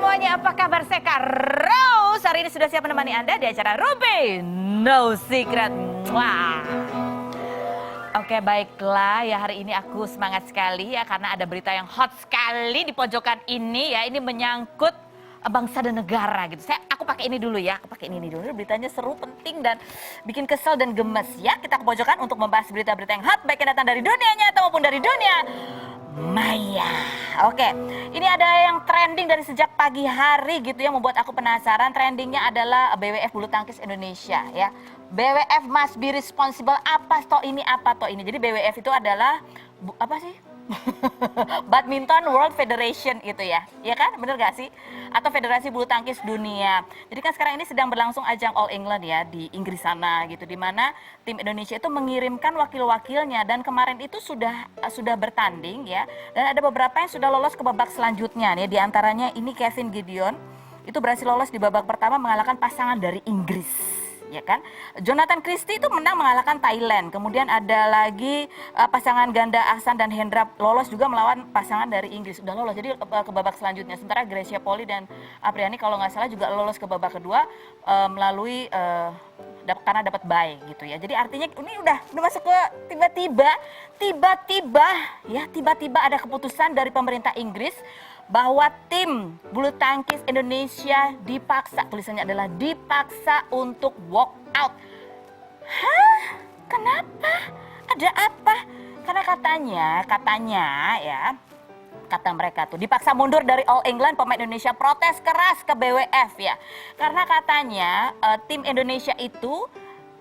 semuanya, apa kabar? Saya Kak Rose. Hari ini sudah siap menemani Anda di acara Ruby No Secret. Wah. Oke, baiklah ya, hari ini aku semangat sekali ya karena ada berita yang hot sekali di pojokan ini ya. Ini menyangkut bangsa dan negara gitu. Aku pakai ini dulu ya, aku pakai ini dulu. Beritanya seru, penting dan bikin kesel dan gemes ya. Kita ke pojokan untuk membahas berita-berita yang hot baik yang datang dari dunia nyata maupun dari dunia maya. Oke, ini ada yang trending dari sejak pagi hari gitu yang membuat aku penasaran. Trendingnya adalah BWF Bulu Tangkis Indonesia ya. BWF must be responsible. Apa toh ini, apa toh ini. Jadi BWF itu adalah apa sih? Badminton World Federation itu ya, iya kan, bener gak sih? Atau Federasi Bulu Tangkis Dunia. Jadi kan sekarang ini sedang berlangsung ajang All England ya di Inggris sana gitu, dimana tim Indonesia itu mengirimkan wakil-wakilnya dan kemarin itu sudah bertanding ya, dan ada beberapa yang sudah lolos ke babak selanjutnya nih, diantaranya ini Kevin Gideon itu berhasil lolos di babak pertama mengalahkan pasangan dari Inggris. Ya kan, Jonathan Christie itu menang mengalahkan Thailand. Kemudian ada lagi pasangan ganda Ahsan dan Hendra lolos juga melawan pasangan dari Inggris. Sudah lolos jadi ke babak selanjutnya. Sementara Gracia Poli dan Apriani kalau nggak salah juga lolos ke babak kedua melalui karena dapat bye gitu ya. Jadi artinya ini udah masuk ke tiba-tiba ada keputusan dari pemerintah Inggris bahwa tim bulu tangkis Indonesia dipaksa, tulisannya adalah dipaksa untuk walk out. Hah? Kenapa? Ada apa? Karena katanya ya, kata mereka tuh dipaksa mundur dari All England, pemain Indonesia protes keras ke BWF ya. Karena katanya tim Indonesia itu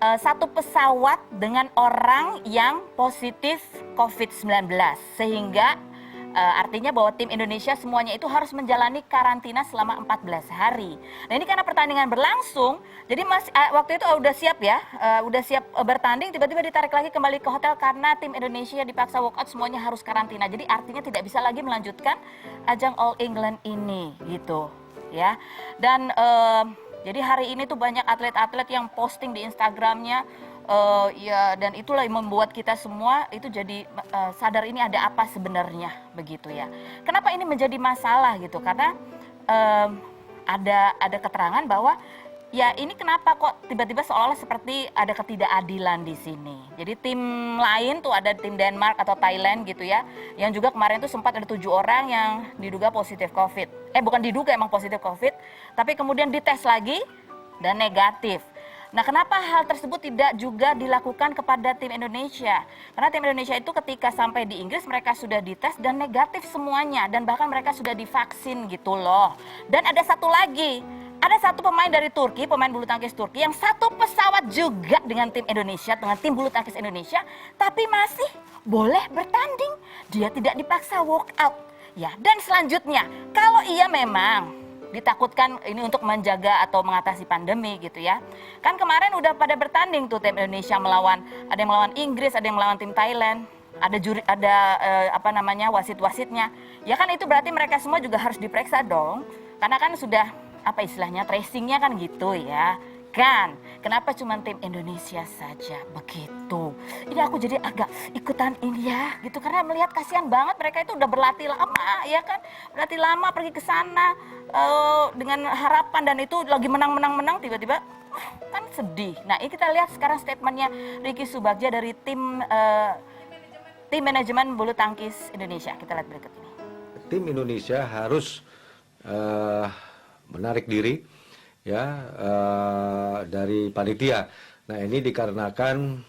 satu pesawat dengan orang yang positif COVID-19 sehingga artinya bahwa tim Indonesia semuanya itu harus menjalani karantina selama 14 hari. Nah ini karena pertandingan berlangsung, jadi waktu itu udah siap ya, udah siap bertanding, tiba-tiba ditarik lagi kembali ke hotel karena tim Indonesia dipaksa walkout, semuanya harus karantina. Jadi artinya tidak bisa lagi melanjutkan ajang All England ini gitu ya. Dan jadi hari ini tuh banyak atlet-atlet yang posting di Instagramnya. Ya, dan itulah yang membuat kita semua itu jadi sadar ini ada apa sebenarnya begitu ya. Kenapa ini menjadi masalah gitu? Karena ada keterangan bahwa ya ini kenapa kok tiba-tiba seolah-olah seperti ada ketidakadilan di sini. Jadi tim lain tuh ada tim Denmark atau Thailand gitu ya, yang juga kemarin tuh sempat ada 7 orang yang diduga positif COVID. Bukan diduga, emang positif COVID, tapi kemudian dites lagi dan negatif. Nah, kenapa hal tersebut tidak juga dilakukan kepada tim Indonesia? Karena tim Indonesia itu ketika sampai di Inggris mereka sudah dites dan negatif semuanya dan bahkan mereka sudah divaksin gitu loh. Dan ada satu lagi, ada satu pemain dari Turki, pemain bulu tangkis Turki yang satu pesawat juga dengan tim Indonesia, dengan tim bulu tangkis Indonesia, tapi masih boleh bertanding. Dia tidak dipaksa walk out. Ya, dan selanjutnya, kalau ia memang ditakutkan ini untuk menjaga atau mengatasi pandemi gitu ya. Kan kemarin udah pada bertanding tuh tim Indonesia ada yang melawan Inggris, ada yang melawan tim Thailand, ada wasit-wasitnya. Ya kan itu berarti mereka semua juga harus diperiksa dong. Karena kan sudah apa istilahnya tracingnya kan gitu ya. Kan, kenapa cuma tim Indonesia saja begitu? Ini aku jadi agak ikutan ini ya, gitu karena melihat kasihan banget mereka itu udah berlatih lama ya kan, berlatih lama pergi ke sana dengan harapan dan itu lagi menang tiba-tiba kan sedih. Nah ini kita lihat sekarang statementnya Ricky Subagja dari tim manajemen bulu tangkis Indonesia. Kita lihat berikut ini. Tim Indonesia harus menarik diri ya dari panitia. Nah ini dikarenakan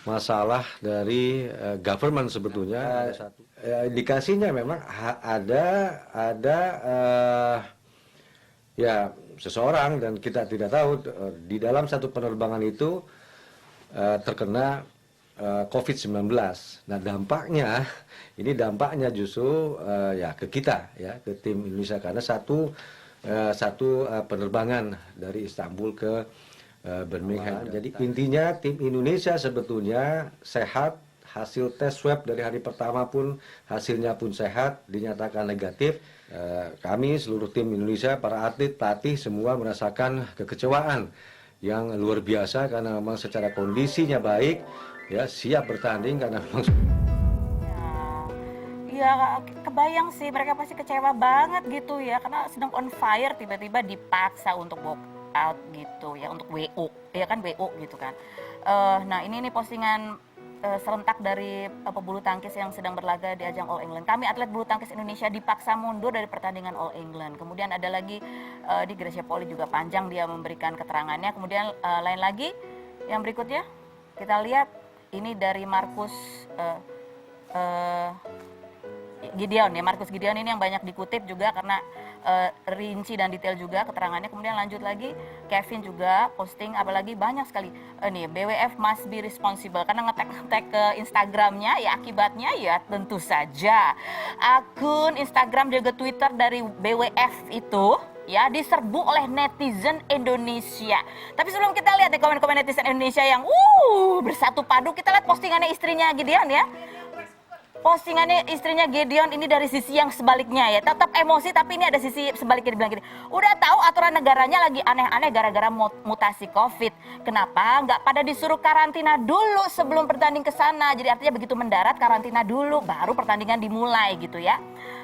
masalah dari government sebetulnya. Indikasinya memang ada ya seseorang dan kita tidak tahu di dalam satu penerbangan itu terkena COVID-19. Nah dampaknya justru ya ke kita ya, ke tim Indonesia karena satu penerbangan dari Istanbul ke Birmingham. Jadi intinya tim Indonesia sebetulnya sehat, hasil tes swab dari hari pertama pun hasilnya pun sehat, dinyatakan negatif. Kami seluruh tim Indonesia, para atlet, pelatih semua merasakan kekecewaan yang luar biasa karena memang secara kondisinya baik. Ya siap bertanding karena memang Ya kebayang sih mereka pasti kecewa banget gitu ya karena sedang on fire tiba-tiba dipaksa untuk walk out gitu ya untuk WO ya kan WO gitu kan. Nah ini nih postingan serentak dari pebulu tangkis yang sedang berlaga di ajang All England. Kami atlet bulu tangkis Indonesia dipaksa mundur dari pertandingan All England. Kemudian ada lagi di Gracia Poli juga panjang dia memberikan keterangannya. Kemudian lain lagi yang berikutnya kita lihat ini dari Marcus Gideon ya, Marcus Gideon ini yang banyak dikutip juga karena rinci dan detail juga keterangannya. Kemudian lanjut lagi Kevin juga posting apalagi banyak sekali nih BWF must be responsible karena ngetek ke Instagramnya ya akibatnya ya tentu saja akun Instagram juga Twitter dari BWF itu ya diserbu oleh netizen Indonesia. Tapi sebelum kita lihat di komen-komen netizen Indonesia yang bersatu padu, kita lihat postingannya istrinya Gideon ya. Postingannya istrinya Gideon ini dari sisi yang sebaliknya ya. Tetap emosi tapi ini ada sisi sebaliknya, dibilang gini. Udah tahu aturan negaranya lagi aneh-aneh gara-gara mutasi COVID. Kenapa nggak pada disuruh karantina dulu sebelum pertanding ke sana? Jadi artinya begitu mendarat karantina dulu baru pertandingan dimulai gitu ya.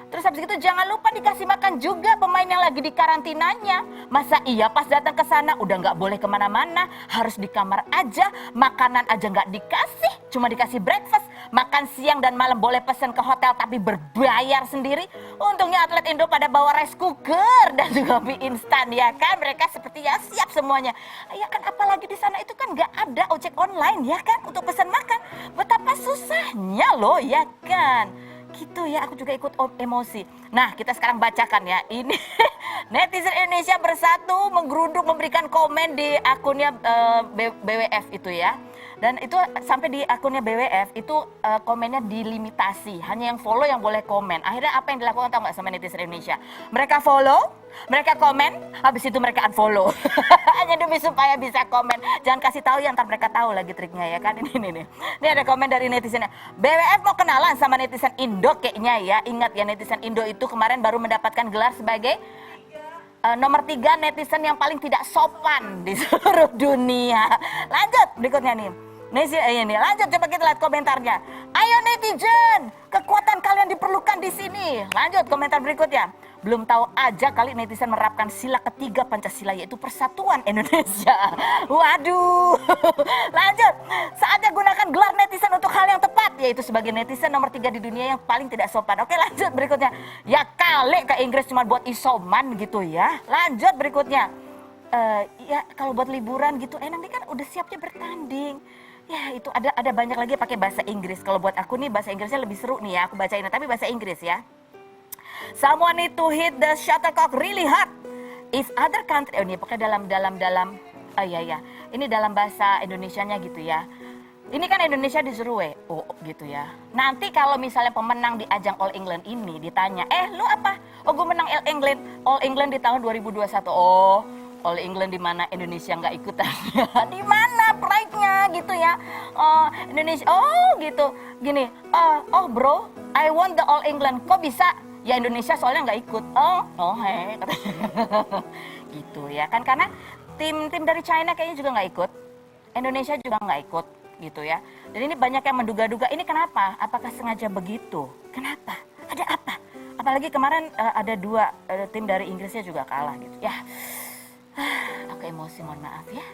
Terus habis itu jangan lupa dikasih makan juga pemain yang lagi di karantinanya. Masa iya pas datang ke sana udah nggak boleh kemana-mana, harus di kamar aja, makanan aja nggak dikasih, cuma dikasih breakfast, makan siang dan malam boleh pesan ke hotel tapi berbayar sendiri. Untungnya atlet Indo pada bawa rice cooker dan juga mie instan ya kan, mereka sepertinya siap semuanya. Ya kan apalagi di sana itu kan nggak ada ojek online ya kan untuk pesan makan. Betapa susahnya loh ya kan. Gitu ya, aku juga ikut emosi. Nah, kita sekarang bacakan ya. Ini netizen Indonesia bersatu menggeruduk memberikan komen di akunnya BWF itu ya. Dan itu sampai di akunnya BWF itu komennya dilimitasi. Hanya yang follow yang boleh komen. Akhirnya apa yang dilakukan tahu nggak sama netizen Indonesia? Mereka follow, mereka komen, habis itu mereka unfollow. Hanya demi supaya bisa komen. Jangan kasih tahu ya, ntar mereka tahu lagi triknya ya kan. Ini ada komen dari netizennya. BWF mau kenalan sama netizen Indo kayaknya ya. Ingat ya netizen Indo itu kemarin baru mendapatkan gelar sebagai nomor 3 netizen yang paling tidak sopan di seluruh dunia. Lanjut berikutnya nih. Ini lanjut coba kita lihat komentarnya. Ayo netizen, kekuatan kalian diperlukan di sini. Lanjut komentar berikutnya. Belum tahu aja kali netizen menerapkan sila ketiga Pancasila yaitu persatuan Indonesia. Waduh. Lanjut. Saatnya gunakan gelar netizen untuk hal yang tepat yaitu sebagai netizen nomor 3 di dunia yang paling tidak sopan. Oke lanjut berikutnya. Ya kali ke Inggris cuma buat isoman gitu ya. Lanjut berikutnya. Ya kalau buat liburan gitu nanti kan udah siapnya bertanding. Ya itu ada banyak lagi pakai bahasa Inggris. Kalau buat aku nih bahasa Inggrisnya lebih seru nih ya. Aku bacain tapi bahasa Inggris ya. Someone need to hit the shuttlecock really hard. If other country, ini pakai dalam. Ini dalam bahasa Indonesianya gitu ya. Ini kan Indonesia disuruh gitu ya. Nanti kalau misalnya pemenang di ajang All England ini ditanya, lu apa? Oh gue menang All England di tahun 2021. Oh All England di mana Indonesia nggak ikutan? Di mana pride-nya gitu ya? Indonesia, gitu. Gini, bro, I won the All England. Kok bisa? Ya Indonesia soalnya nggak ikut. Gitu ya kan karena tim dari China kayaknya juga nggak ikut. Indonesia juga nggak ikut gitu ya. Dan ini banyak yang menduga-duga ini kenapa? Apakah sengaja begitu? Kenapa? Ada apa? Apalagi kemarin ada 2 tim dari Inggrisnya juga kalah gitu. Ya, aku emosi mohon maaf ya.